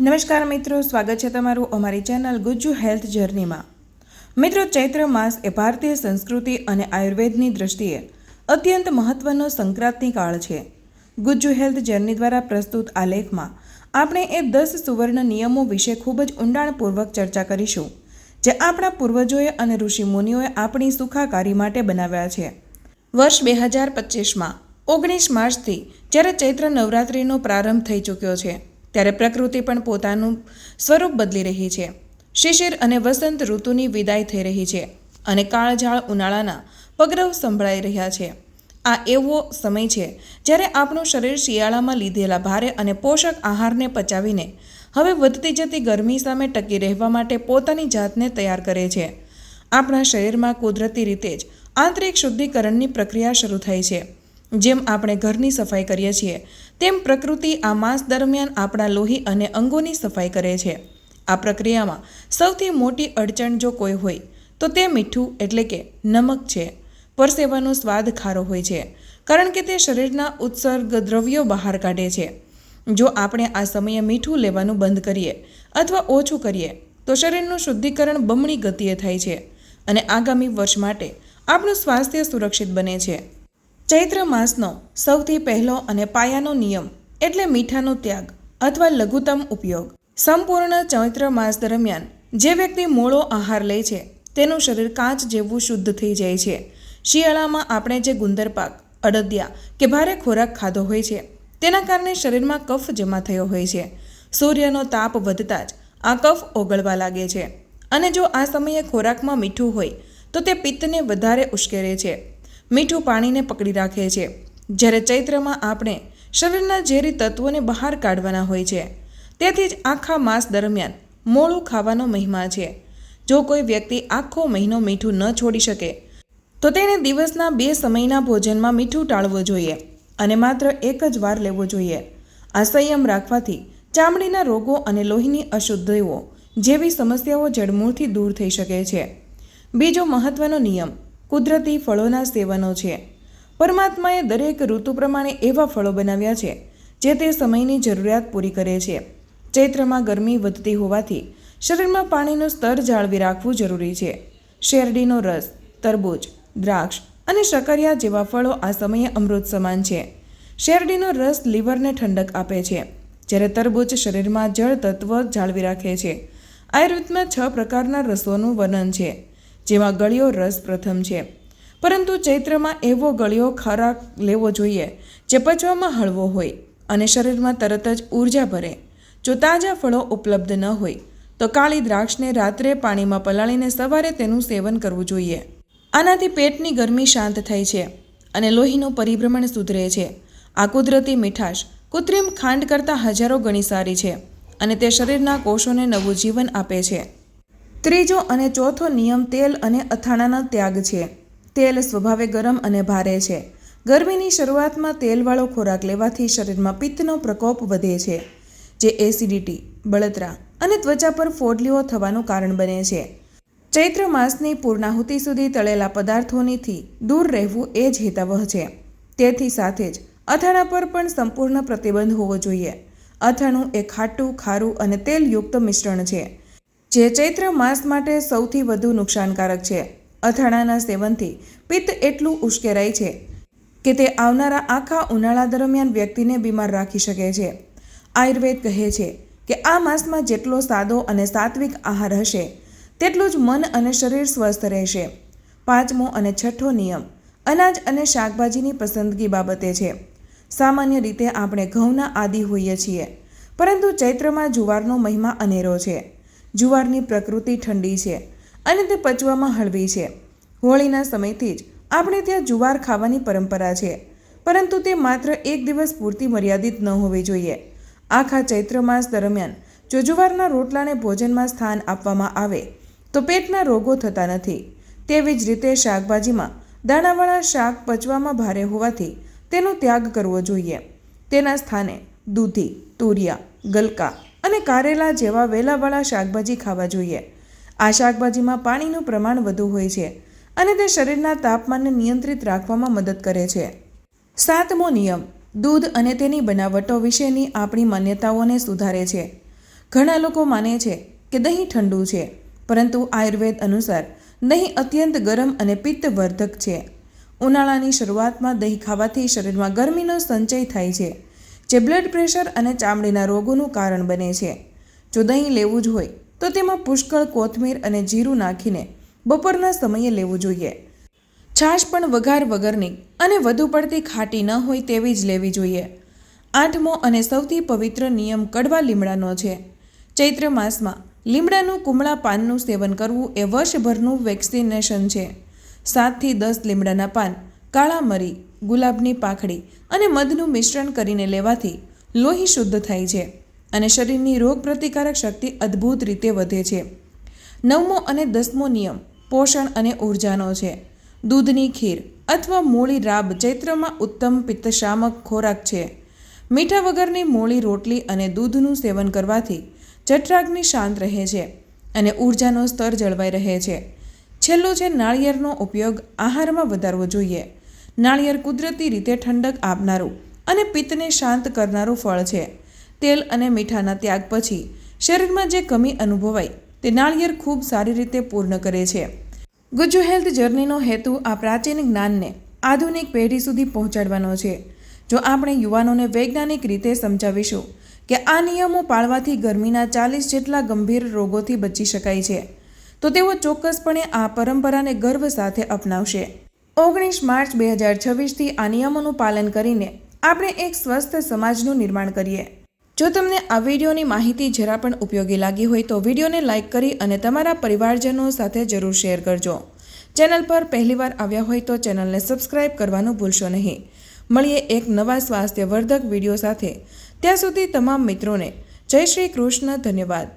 નમસ્કાર મિત્રો, સ્વાગત છે તમારું અમારી ચેનલ ગુજ્જુ હેલ્થ જર્નીમાં। મિત્રો, ચૈત્ર માસ એ ભારતીય સંસ્કૃતિ અને આયુર્વેદની દ્રષ્ટિએ અત્યંત મહત્વનો સંક્રાંતિ કાળ છે। ગુજ્જુ હેલ્થ જર્ની દ્વારા પ્રસ્તુત આ લેખમાં આપણે એ 10 સુવર્ણ નિયમો વિશે ખૂબ જ ઊંડાણપૂર્વક ચર્ચા કરીશું, જે આપણા પૂર્વજોએ અને ઋષિ મુનિઓએ આપણી સુખાકારી માટે બનાવ્યા છે। વર્ષ 2025માં 19 માર્ચથી જ્યારે ચૈત્ર નવરાત્રિનો પ્રારંભ થઈ ચૂક્યો છે, ત્યારે પ્રકૃતિ પણ પોતાનું સ્વરૂપ બદલી રહી છે। શિશિર અને વસંત ઋતુની વિદાય થઈ રહી છે અને કાળઝાળ ઉનાળાના પગરવ સંભળાઈ રહ્યા છે। આ એવો સમય છે જ્યારે આપણું શરીર શિયાળામાં લીધેલા ભારે અને પોષક આહારને પચાવીને હવે વધતી જતી ગરમી સામે ટકી રહેવા માટે પોતાની જાતને તૈયાર કરે છે। આપણા શરીરમાં કુદરતી રીતે જ આંતરિક શુદ્ધિકરણની પ્રક્રિયા શરૂ થાય છે। જેમ આપણે ઘરની સફાઈ કરીએ છીએ, તેમ પ્રકૃતિ આ માસ દરમિયાન આપણા લોહી અને અંગોની સફાઈ કરે છે। આ પ્રક્રિયામાં સૌથી મોટી અડચણ જો કોઈ હોય તો તે મીઠું એટલે કે નમક છે। પરસેવાનો સ્વાદ ખારો હોય છે, કારણ કે તે શરીરના ઉત્સર્ગ દ્રવ્યો બહાર કાઢે છે। જો આપણે આ સમયે મીઠું લેવાનું બંધ કરીએ અથવા ઓછું કરીએ તો શરીરનું શુદ્ધિકરણ બમણી ગતિએ થાય છે અને આગામી વર્ષ માટે આપણું સ્વાસ્થ્ય સુરક્ષિત બને છે। ચૈત્ર માસનો સૌથી પહેલો અને પાયાનો નિયમ એટલે મીઠાનો ત્યાગ અથવા લઘુત્તમ ઉપયોગ। સંપૂર્ણ ચૈત્ર માસ દરમિયાન જે વ્યક્તિ મોળો આહાર લે છે, તેનું શરીર કાચ જેવું શુદ્ધ થઈ જાય છે। શિયાળામાં આપણે જે ગુંદર પાક, અડદિયા કે ભારે ખોરાક ખાધો હોય છે, તેના કારણે શરીરમાં કફ જમા થયો હોય છે। સૂર્યનો તાપ વધતા જ આ કફ ઓગળવા લાગે છે અને જો આ સમયે ખોરાકમાં મીઠું હોય તો તે પિત્તને વધારે ઉશ્કેરે છે। મીઠું પાણીને પકડી રાખે છે, જ્યારે ચૈત્રમાં આપણે શરીરના ઝેરી તત્વોને બહાર કાઢવાના હોય છે। તેથી જ આખા માસ દરમિયાન મોળું ખાવાનો મહિમા છે। જો કોઈ વ્યક્તિ આખો મહિનો મીઠું ન છોડી શકે તો તેણે દિવસના 2 સમયના ભોજનમાં મીઠું ટાળવું જોઈએ અને માત્ર એક જ વાર લેવું જોઈએ। આ સંયમ રાખવાથી ચામડીના રોગો અને લોહીની અશુદ્ધિઓ જેવી સમસ્યાઓ જડમૂળથી દૂર થઈ શકે છે। બીજો મહત્વનો નિયમ કુદરતી ફળોના સેવનો છે। પરમાત્માએ દરેક ઋતુ પ્રમાણે એવા ફળો બનાવ્યા છે જે તે સમયની જરૂરિયાત પૂરી કરે છે। ચૈત્રમાં ગરમી વધતી હોવાથી શરીરમાં પાણીનું સ્તર જાળવી રાખવું જરૂરી છે। શેરડીનો રસ, તરબૂચ, દ્રાક્ષ અને શક્કરિયા જેવા ફળો આ સમયે અમૃત સમાન છે। શેરડીનો રસ લીવરને ઠંડક આપે છે, જ્યારે તરબૂચ શરીરમાં જળ તત્વ જાળવી રાખે છે। આયુર્વેદમાં 6 પ્રકારના રસોનું વર્ણન છે, જેમાં ગળ્યો રસ પ્રથમ છે। પરંતુ ચૈત્રમાં એવો ગળ્યો ખોરાક લેવો જોઈએ જે પચવામાં હળવો હોય અને શરીરમાં તરત જ ઊર્જા ભરે। જો તાજા ફળો ઉપલબ્ધ ન હોય તો કાળી દ્રાક્ષને રાત્રે પાણીમાં પલાળીને સવારે તેનું સેવન કરવું જોઈએ। આનાથી પેટની ગરમી શાંત થાય છે અને લોહીનું પરિભ્રમણ સુધરે છે। આ કુદરતી મીઠાશ કૃત્રિમ ખાંડ કરતાં હજારો ગણી સારી છે અને તે શરીરના કોષોને નવું જીવન આપે છે। ત્રીજો અને ચોથો નિયમ તેલ અને અથાણાનો ત્યાગ છે। તેલ સ્વભાવે ગરમ અને ભારે છે। ગરમીની શરૂઆતમાં તેલવાળો ખોરાક લેવાથી શરીરમાં પિત્તનો પ્રકોપ વધે છે, જે એસિડિટી, બળતરા અને ત્વચા પર ફોડલીઓ થવાનું કારણ બને છે। ચૈત્ર માસની પૂર્ણાહુતિ સુધી તળેલા પદાર્થોથી દૂર રહેવું એ જ હિતાવહ છે। તેથી સાથે જ અથાણા પર પણ સંપૂર્ણ પ્રતિબંધ હોવો જોઈએ। અથાણું એ ખાટું, ખારું અને તેલયુક્ત મિશ્રણ છે, જે ચૈત્ર માસ માટે સૌથી વધુ નુકસાનકારક છે। અથાણાના સેવનથી પિત્ત એટલું ઉશ્કેરાય છે કે તે આવનારા આખા ઉનાળા દરમિયાન વ્યક્તિને બીમાર રાખી શકે છે। આયુર્વેદ કહે છે કે આ માસમાં જેટલો સાદો અને સાત્વિક આહાર હશે, તેટલું જ મન અને શરીર સ્વસ્થ રહેશે। પાંચમો અને છઠ્ઠો નિયમ અનાજ અને શાકભાજીની પસંદગી બાબતે છે। સામાન્ય રીતે આપણે ઘઉંના આદી હોઈએ છીએ, પરંતુ ચૈત્રમાં જુવારનો મહિમા અનેરો છે। જુવારની પ્રકૃતિ ઠંડી છે અને તે પચવામાં હળવી છે। હોળીના સમયથી જ આપણે ત્યાં જુવાર ખાવાની પરંપરા છે, પરંતુ તે માત્ર એક દિવસ પૂરતી મર્યાદિત ન હોવી જોઈએ। આખા ચૈત્ર માસ દરમિયાન જો જુવારના રોટલાને ભોજનમાં સ્થાન આપવામાં આવે તો પેટના રોગો થતા નથી। તેવી જ રીતે શાકભાજીમાં દાણાવાળા શાક પચવામાં ભારે હોવાથી તેનો ત્યાગ કરવો જોઈએ। તેના સ્થાને દૂધી, તુરિયા, ગલકા અને કારેલા જેવા વેલાવાળા શાકભાજી ખાવા જોઈએ। આ શાકભાજીમાં પાણીનું પ્રમાણ વધુ હોય છે અને તે શરીરના તાપમાનને નિયંત્રિત રાખવામાં મદદ કરે છે। સાતમો નિયમ દૂધ અને તેની બનાવટો વિશેની આપણી માન્યતાઓને સુધારે છે। ઘણા લોકો માને છે કે દહીં ઠંડુ છે, પરંતુ આયુર્વેદ અનુસાર દહીં અત્યંત ગરમ અને પિત્તવર્ધક છે. ઉનાળાની શરૂઆતમાં દહીં ખાવાથી શરીરમાં ગરમીનો સંચય થાય છે, જે બ્લડ પ્રેશર અને ચામડીના રોગોનું કારણ બને છે. જો દહીં લેવું જ હોય તો તેમાં પુષ્કળ કોથમીર અને જીરું નાખીને બપોરના સમયે લેવું જોઈએ. છાશ પણ વઘાર વગરની અને વધુ પડતી ખાટી ન હોય તેવી જ લેવી જોઈએ. 8મો અને સૌથી પવિત્ર નિયમ કડવા લીમડાનો છે. ચૈત્ર માસમાં લીમડાનું કુમળા પાનનું સેવન કરવું એ વર્ષભરનું વેક્સિનેશન છે. 7 થી 10 લીમડાના પાન, કાળા મરી, ગુલાબની પાંખડી અને મધનું મિશ્રણ કરીને લેવાથી લોહી શુદ્ધ થાય છે અને શરીરની રોગપ્રતિકારક શક્તિ અદ્ભુત રીતે વધે છે. 9મો અને 10મો નિયમ પોષણ અને ઉર્જાનો છે. દૂધની ખીર અથવા મોળી રાબ ચૈત્રમાં ઉત્તમ પિત્તશામક ખોરાક છે. મીઠા વગરની મોળી રોટલી અને દૂધનું સેવન કરવાથી જઠરાગ્નિ શાંત રહે છે અને ઉર્જાનો સ્તર જળવાઈ રહે છે. છેલ્લું છે નાળિયેરનો ઉપયોગ આહારમાં વધારવો જોઈએ. નાળિયેર કુદરતી રીતે ઠંડક આપનારું અને પિત્તને શાંત કરનારું ફળ છે. તેલ અને મીઠાના ત્યાગ પછી શરીરમાં જે કમી અનુભવાય તે નાળિયેર ખૂબ સારી રીતે પૂર્ણ કરે છે. ગુજ્જુ હેલ્થ જર્નીનો હેતુ આ પ્રાચીન જ્ઞાનને આધુનિક પેઢી સુધી પહોંચાડવાનો છે. જો આપણે યુવાનોને વૈજ્ઞાનિક રીતે સમજાવીશું કે આ નિયમો પાળવાથી ગરમીના 40 જેટલા ગંભીર રોગોથી બચી શકાય છે, તો તેઓ ચોક્કસપણે આ પરંપરાને ગર્વ સાથે અપનાવશે. 19 માર્ચ 2026થી આ નિયમોનું પાલન કરીને આપણે એક સ્વસ્થ સમાજનું નિર્માણ કરીએ. જો તમને આ વિડીયોની માહિતી જરા પણ ઉપયોગી લાગી હોય તો વિડીયોને લાઇક કરી અને તમારા પરિવારજનો સાથે જરૂર શેર કરજો. ચેનલ પર પહેલીવાર આવ્યા હોય તો ચેનલને સબસ્ક્રાઇબ કરવાનું ભૂલશો નહીં. મળીએ એક નવા સ્વાસ્થ્યવર્ધક વિડીયો સાથે. ત્યાં સુધી તમામ મિત્રોને જય શ્રી કૃષ્ણ. ધન્યવાદ.